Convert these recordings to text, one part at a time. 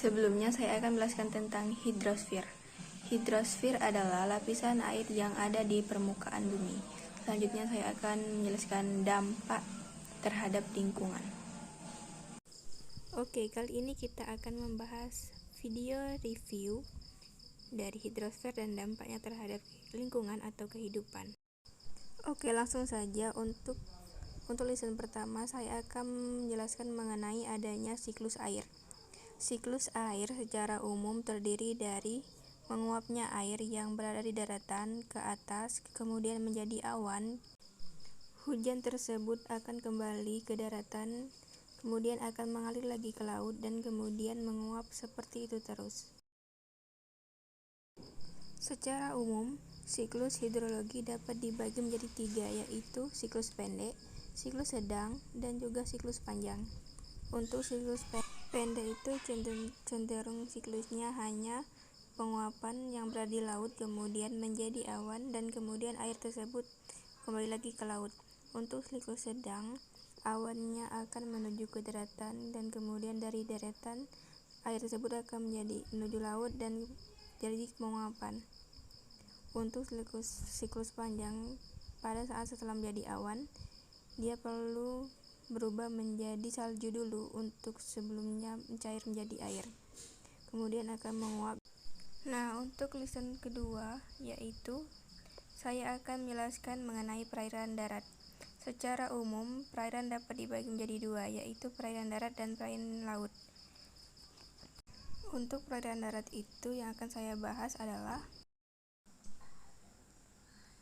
Sebelumnya saya akan menjelaskan tentang hidrosfer. Hidrosfer adalah lapisan air yang ada di permukaan bumi. Selanjutnya saya akan menjelaskan dampak terhadap lingkungan. Oke, kali ini kita akan membahas video review dari hidrosfer dan dampaknya terhadap lingkungan atau kehidupan. Oke, langsung saja untuk lesson pertama saya akan menjelaskan mengenai adanya siklus air. Siklus air secara umum terdiri dari menguapnya air yang berada di daratan ke atas, kemudian menjadi awan. Hujan tersebut akan kembali ke daratan, kemudian akan mengalir lagi ke laut, dan kemudian menguap seperti itu terus. Secara umum, siklus hidrologi dapat dibagi menjadi 3, yaitu siklus pendek, siklus sedang, dan juga siklus panjang. Untuk siklus pendek itu cenderung siklusnya hanya penguapan yang berada di laut kemudian menjadi awan dan kemudian air tersebut kembali lagi ke laut. Untuk siklus sedang, awannya akan menuju ke daratan dan kemudian dari daratan air tersebut akan menuju laut dan jadi penguapan. Untuk siklus panjang, pada saat setelah menjadi awan, dia perlu berubah menjadi salju dulu untuk sebelumnya mencair menjadi air, kemudian akan menguap. Nah, untuk lesson kedua yaitu saya akan menjelaskan mengenai perairan darat. Secara umum, perairan dapat dibagi menjadi 2, yaitu perairan darat dan perairan laut. Untuk perairan darat itu yang akan saya bahas adalah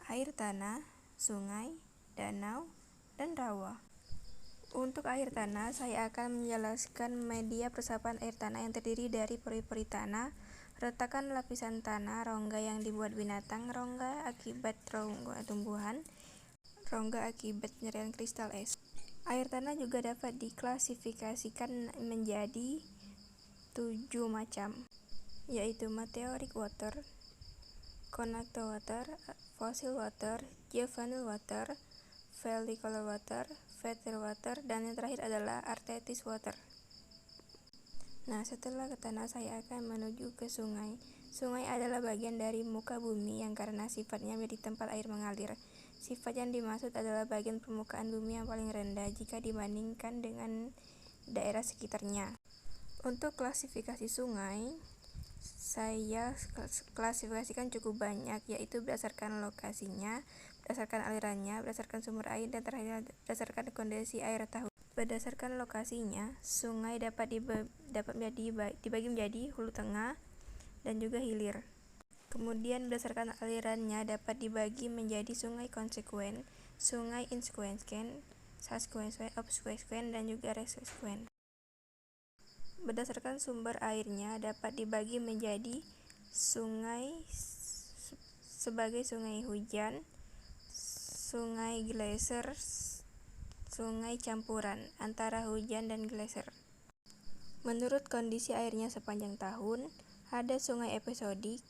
air tanah, sungai, danau, dan rawa. Untuk air tanah, saya akan menjelaskan media resapan air tanah yang terdiri dari pori-pori tanah, retakan lapisan tanah, rongga yang dibuat binatang, rongga akibat tumbuhan, rongga akibat penyerapan kristal es. Air tanah juga dapat diklasifikasikan menjadi 7 macam, yaitu meteoric water, conactor water, fossil water, geothermal water, follicular water, filter water, dan yang terakhir adalah artesian water. Nah, setelah ke tanah saya akan menuju ke sungai. Sungai adalah bagian dari muka bumi yang karena sifatnya menjadi tempat air mengalir. Sifat yang dimaksud adalah bagian permukaan bumi yang paling rendah jika dibandingkan dengan daerah sekitarnya. Untuk klasifikasi sungai, saya klasifikasikan cukup banyak, yaitu berdasarkan lokasinya, berdasarkan alirannya, berdasarkan sumber air, dan terakhir berdasarkan kondisi air tahun. Berdasarkan lokasinya, sungai dapat dibagi menjadi hulu tengah dan juga hilir. Kemudian berdasarkan alirannya dapat dibagi menjadi sungai konsekuen, sungai insekuen, subsekuen, obsekuen, dan juga resekuen. Berdasarkan sumber airnya dapat dibagi menjadi sungai sebagai sungai hujan, sungai geyser, sungai campuran antara hujan dan geyser. Menurut kondisi airnya sepanjang tahun, ada sungai episodik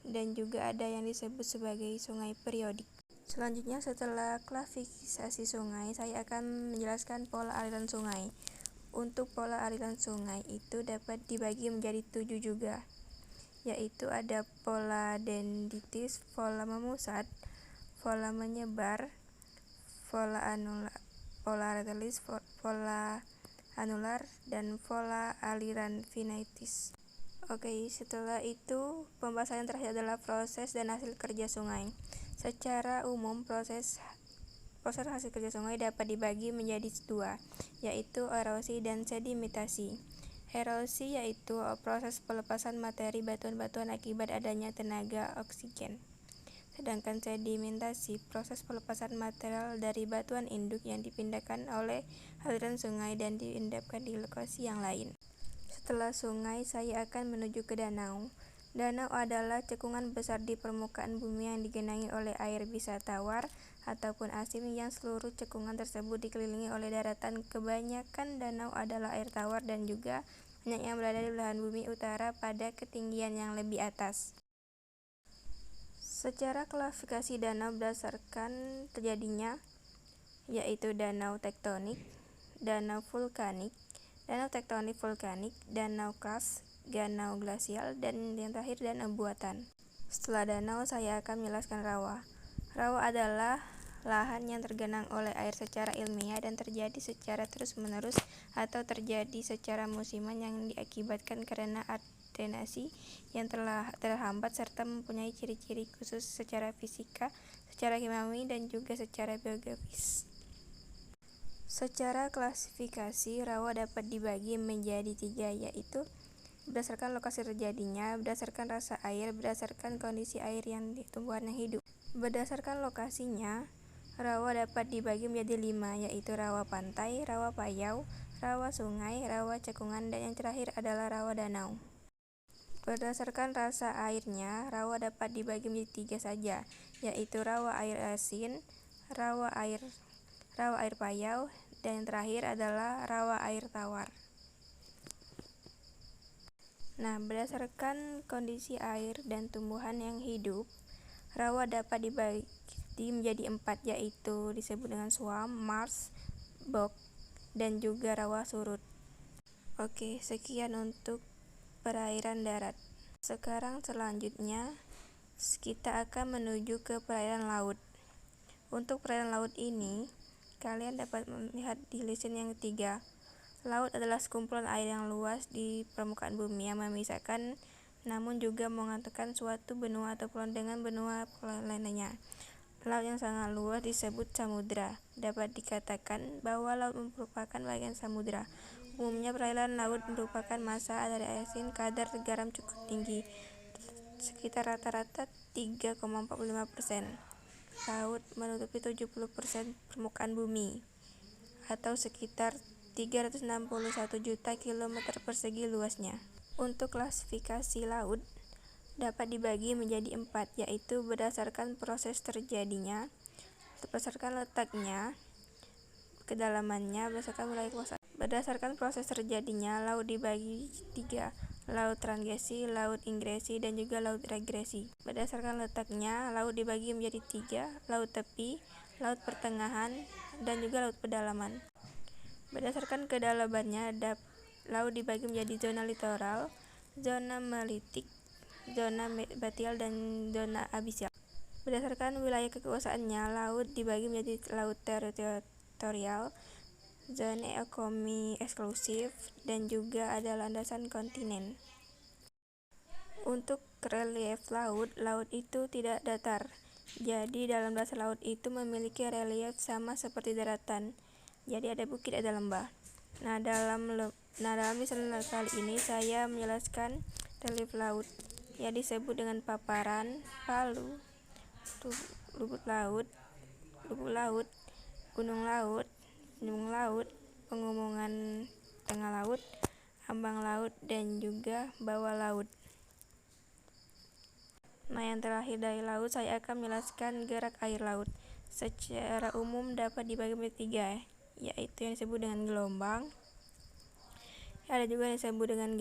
dan juga ada yang disebut sebagai sungai periodik. Selanjutnya, setelah klasifikasi sungai, saya akan menjelaskan pola aliran sungai. Untuk pola aliran sungai itu dapat dibagi menjadi 7 juga, yaitu ada pola dendritis, pola memusat, pola menyebar, pola radialis, pola anular, dan pola aliran finaitis. Oke, setelah itu pembahasan yang terakhir adalah proses dan hasil kerja sungai. Secara umum, proses hasil kerja sungai dapat dibagi menjadi 2, yaitu erosi dan sedimentasi. Erosi yaitu proses pelepasan materi batuan-batuan akibat adanya tenaga oksigen. Sedangkan sedimentasi, proses pelepasan material dari batuan induk yang dipindahkan oleh aliran sungai dan diendapkan di lokasi yang lain. Setelah sungai, saya akan menuju ke danau. Danau adalah cekungan besar di permukaan bumi yang digenangi oleh air, bisa tawar ataupun asin, yang seluruh cekungan tersebut dikelilingi oleh daratan. Kebanyakan danau adalah air tawar dan juga banyak yang berada di belahan bumi utara pada ketinggian yang lebih atas. Secara klasifikasi danau berdasarkan terjadinya, yaitu danau tektonik, danau vulkanik, danau tektonik vulkanik, danau karst, danau glasial, dan yang terakhir danau buatan. Setelah danau, saya akan menjelaskan rawa. Rawa adalah lahan yang tergenang oleh air secara ilmiah dan terjadi secara terus-menerus atau terjadi secara musiman yang diakibatkan karena drenase yang terhambat serta mempunyai ciri-ciri khusus secara fisika, secara kimiawi, dan juga secara biografis. Secara klasifikasi, rawa dapat dibagi menjadi 3, yaitu berdasarkan lokasi terjadinya, berdasarkan rasa air, berdasarkan kondisi air yang tumbuhan yang hidup. Berdasarkan lokasinya, rawa dapat dibagi menjadi 5, yaitu rawa pantai, rawa payau, rawa sungai, rawa cekungan, dan yang terakhir adalah rawa danau. Berdasarkan rasa airnya, rawa dapat dibagi menjadi 3 saja, yaitu rawa air asin, rawa air payau, dan yang terakhir adalah rawa air tawar. Nah, berdasarkan kondisi air dan tumbuhan yang hidup, rawa dapat dibagi menjadi 4, yaitu disebut dengan swamp, marsh, bog, dan juga rawa surut. Oke, sekian untuk perairan darat. Sekarang selanjutnya kita akan menuju ke perairan laut. Untuk perairan laut ini, kalian dapat melihat di lisin yang ketiga. Laut adalah sekumpulan air yang luas di permukaan bumi yang memisahkan namun juga mengantarkan suatu benua atau pulau dengan benua lainnya. Laut yang sangat luas disebut samudra. Dapat dikatakan bahwa laut merupakan bagian samudra. Umumnya perairan laut merupakan massa dari asin kadar garam cukup tinggi, sekitar rata-rata 3,45%. Laut menutupi 70% permukaan bumi, atau sekitar 361 juta kilometer persegi luasnya. Untuk klasifikasi laut dapat dibagi menjadi 4, yaitu berdasarkan proses terjadinya, berdasarkan letaknya, kedalamannya, berdasarkan wilayah kekuasaan. Berdasarkan proses terjadinya, laut dibagi 3, laut transgresi, laut ingresi, dan juga laut regresi. Berdasarkan letaknya, laut dibagi menjadi 3, laut tepi, laut pertengahan, dan juga laut pedalaman. Berdasarkan kedalamannya, laut dibagi menjadi zona litoral, zona melitik, zona batial, dan zona abisial. Berdasarkan wilayah kekuasaannya, laut dibagi menjadi laut teritorial, zona ekonomi eksklusif, dan juga ada landasan kontinen. Untuk relief laut, laut itu tidak datar. Jadi dalam dasar laut itu memiliki relief sama seperti daratan. Jadi ada bukit, ada lembah. Nah, dalam lisan kali ini saya menjelaskan relief laut yang disebut dengan paparan, palu, lubuk laut, gunung laut, pengumungan tengah laut, ambang laut, dan juga bawah laut. Nah, yang terakhir dari laut, saya akan menjelaskan gerak air laut. Secara umum dapat dibagi menjadi 3, yaitu yang disebut dengan gelombang, ada juga yang disebut dengan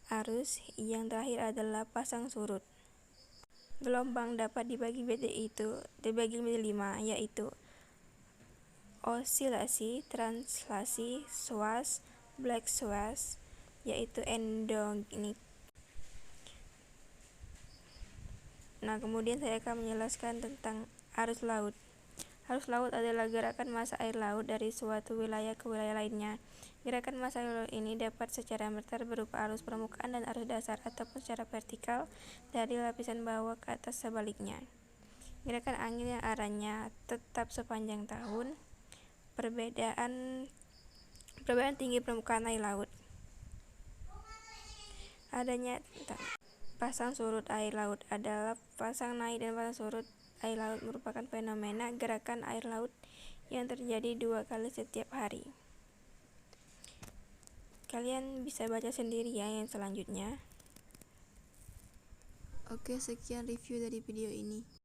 arus, yang terakhir adalah pasang surut. Gelombang dapat dibagi menjadi 5, yaitu osilasi, translasi, swash, black swash, yaitu endogenik. Nah, kemudian saya akan menjelaskan tentang arus laut. Arus laut adalah gerakan massa air laut dari suatu wilayah ke wilayah lainnya. Gerakan massa air laut ini dapat secara meter berupa arus permukaan dan arus dasar, ataupun secara vertikal dari lapisan bawah ke atas sebaliknya. Gerakan angin yang arahnya tetap sepanjang tahun. Perbedaan tinggi permukaan air laut. Adanya pasang surut air laut adalah pasang naik dan pasang surut air laut merupakan fenomena gerakan air laut yang terjadi 2 kali setiap hari. Kalian bisa baca sendiri ya yang selanjutnya. Oke, sekian review dari video ini.